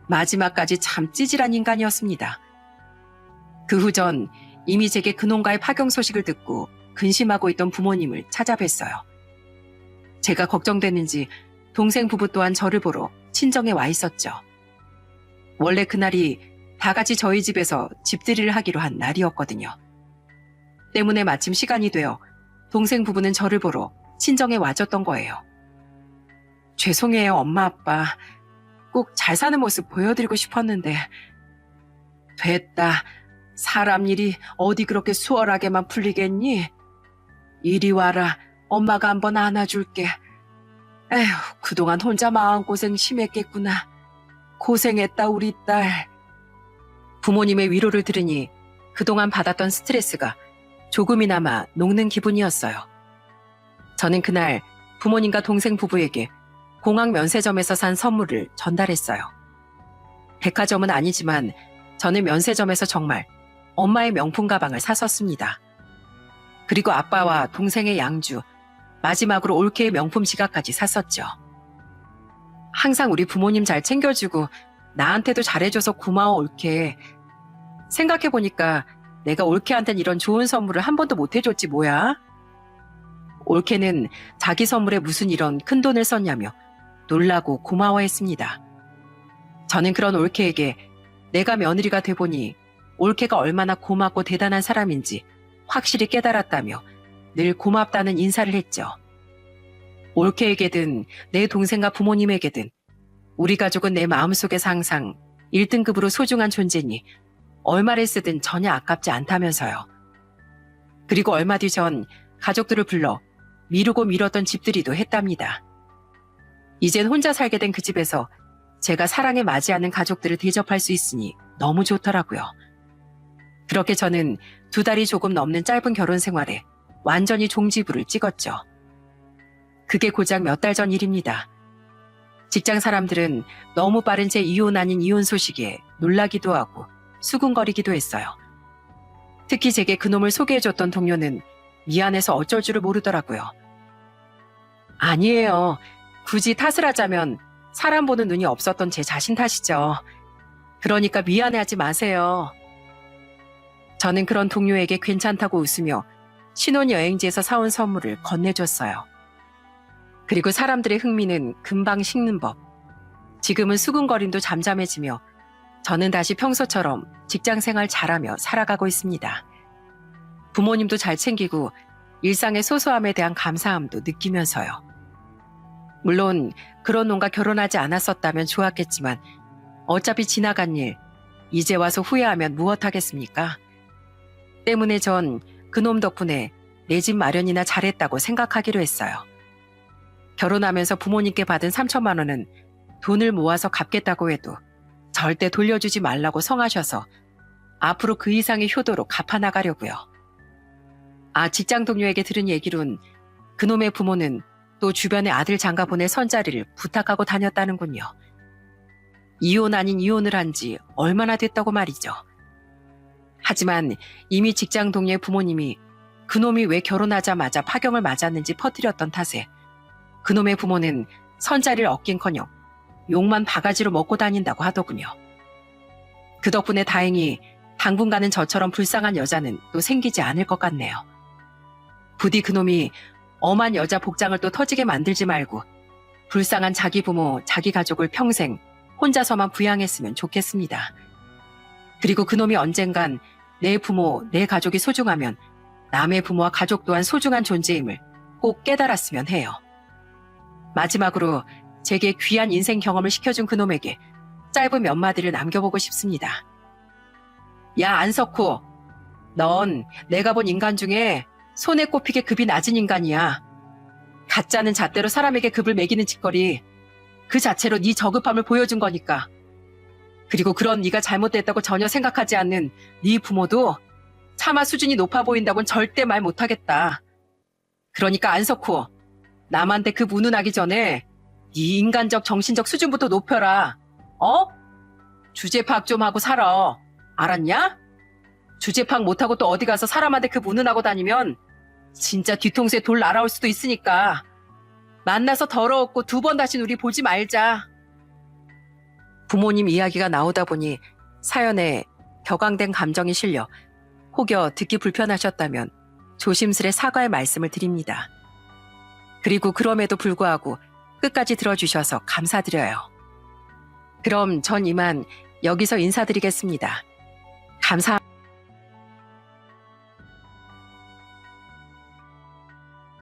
마지막까지 참 찌질한 인간이었습니다. 그 후 전 이미 제게 그놈과의 파경 소식을 듣고 근심하고 있던 부모님을 찾아뵀어요. 제가 걱정됐는지 동생 부부 또한 저를 보러 친정에 와 있었죠. 원래 그날이 다 같이 저희 집에서 집들이를 하기로 한 날이었거든요. 때문에 마침 시간이 되어 동생 부부는 저를 보러 친정에 와줬던 거예요. 죄송해요, 엄마 아빠. 꼭 잘 사는 모습 보여드리고 싶었는데. 됐다. 사람 일이 어디 그렇게 수월하게만 풀리겠니? 이리 와라. 엄마가 한번 안아줄게. 에휴, 그동안 혼자 마음고생 심했겠구나. 고생했다, 우리 딸. 부모님의 위로를 들으니 그동안 받았던 스트레스가 조금이나마 녹는 기분이었어요. 저는 그날 부모님과 동생 부부에게 공항 면세점에서 산 선물을 전달했어요. 백화점은 아니지만 저는 면세점에서 정말 엄마의 명품 가방을 샀었습니다. 그리고 아빠와 동생의 양주, 마지막으로 올케의 명품 지갑까지 샀었죠. 항상 우리 부모님 잘 챙겨주고 나한테도 잘해줘서 고마워, 올케. 생각해보니까 내가 올케한텐 이런 좋은 선물을 한 번도 못 해줬지 뭐야? 올케는 자기 선물에 무슨 이런 큰 돈을 썼냐며 놀라고 고마워했습니다. 저는 그런 올케에게 내가 며느리가 돼보니 올케가 얼마나 고맙고 대단한 사람인지 확실히 깨달았다며 늘 고맙다는 인사를 했죠. 올케에게든 내 동생과 부모님에게든 우리 가족은 내 마음속에서 항상 1등급으로 소중한 존재니 얼마를 쓰든 전혀 아깝지 않다면서요. 그리고 얼마 뒤 전 가족들을 불러 미루고 미뤘던 집들이도 했답니다. 이젠 혼자 살게 된 그 집에서 제가 사랑에 맞이하는 가족들을 대접할 수 있으니 너무 좋더라고요. 그렇게 저는 2달이 조금 넘는 짧은 결혼 생활에 완전히 종지부를 찍었죠. 그게 고작 몇 달 전 일입니다. 직장 사람들은 너무 빠른 제 이혼 아닌 이혼 소식에 놀라기도 하고 수군거리기도 했어요. 특히 제게 그놈을 소개해줬던 동료는 미안해서 어쩔 줄을 모르더라고요. 아니에요. 굳이 탓을 하자면 사람 보는 눈이 없었던 제 자신 탓이죠. 그러니까 미안해하지 마세요. 저는 그런 동료에게 괜찮다고 웃으며 신혼여행지에서 사온 선물을 건네줬어요. 그리고 사람들의 흥미는 금방 식는 법. 지금은 수군거림도 잠잠해지며 저는 다시 평소처럼 직장 생활 잘하며 살아가고 있습니다. 부모님도 잘 챙기고 일상의 소소함에 대한 감사함도 느끼면서요. 물론 그런 놈과 결혼하지 않았었다면 좋았겠지만 어차피 지나간 일, 이제 와서 후회하면 무엇하겠습니까? 때문에 전 그놈 덕분에 내 집 마련이나 잘했다고 생각하기로 했어요. 결혼하면서 부모님께 받은 3천만 원은 돈을 모아서 갚겠다고 해도 절대 돌려주지 말라고 성하셔서 앞으로 그 이상의 효도로 갚아나가려고요. 직장 동료에게 들은 얘기론 그놈의 부모는 또 주변에 아들 장가 보낼 선자리를 부탁하고 다녔다는군요. 이혼 아닌 이혼을 한 지 얼마나 됐다고 말이죠. 하지만 이미 직장 동료의 부모님이 그놈이 왜 결혼하자마자 파경을 맞았는지 퍼뜨렸던 탓에 그놈의 부모는 선자리를 얻긴커녕 욕만 바가지로 먹고 다닌다고 하더군요. 그 덕분에 다행히 당분간은 저처럼 불쌍한 여자는 또 생기지 않을 것 같네요. 부디 그놈이 엄한 여자 복장을 또 터지게 만들지 말고 불쌍한 자기 부모, 자기 가족을 평생 혼자서만 부양했으면 좋겠습니다. 그리고 그놈이 언젠간 내 부모, 내 가족이 소중하면 남의 부모와 가족 또한 소중한 존재임을 꼭 깨달았으면 해요. 마지막으로 제게 귀한 인생 경험을 시켜준 그놈에게 짧은 몇 마디를 남겨보고 싶습니다. 야, 안석호. 넌 내가 본 인간 중에 손에 꼽히게 급이 낮은 인간이야. 가짜는 잣대로 사람에게 급을 매기는 짓거리, 그 자체로 네 저급함을 보여준 거니까. 그리고 그런 네가 잘못됐다고 전혀 생각하지 않는 네 부모도 차마 수준이 높아 보인다고는 절대 말 못하겠다. 그러니까 안석호, 남한테 급 운운하기 전에 네 인간적 정신적 수준부터 높여라. 주제 파악 좀 하고 살아. 알았냐? 주제 파악 못하고 또 어디 가서 사람한테 급 운운하고 다니면 진짜 뒤통수에 돌 날아올 수도 있으니까 만나서 더러웠고 두 번 다신 우리 보지 말자. 부모님 이야기가 나오다 보니 사연에 격앙된 감정이 실려 혹여 듣기 불편하셨다면 조심스레 사과의 말씀을 드립니다. 그리고 그럼에도 불구하고 끝까지 들어주셔서 감사드려요. 그럼 전 이만 여기서 인사드리겠습니다. 감사합니다.